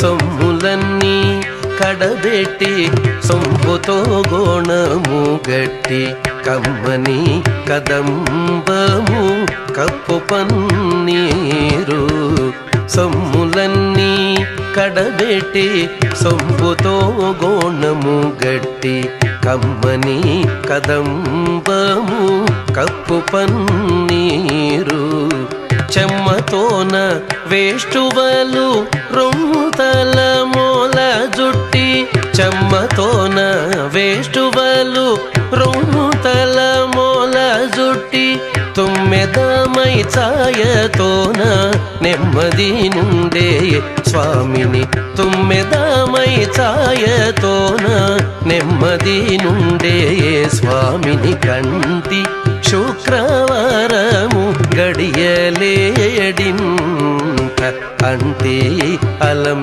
సొమ్ములన్నీ కడబెట్టి సొంపుతో గోణము గట్టి కమ్మని కదంబము కప్పు పన్నీరు సొమ్ములన్నీ కడబెట్టి సొంపుతో గోణము గట్టి కమ్మని కదంబము కప్పు పన్నీరు చెమ్మతోన వేష్టువలు రొమ్ముతల మూల జుట్టి చెమ్మతోన వేష్టువలు రొమ్ముతల మూల జుట్టి తుమ్మెదమై ఛాయతోన నెమ్మది నుండే స్వామిని తుమ్మెదమై ఛాయతోన నెమ్మది నుండే స్వామిని కంటి శుక్రవారము గడియలేడింత అంటే అలం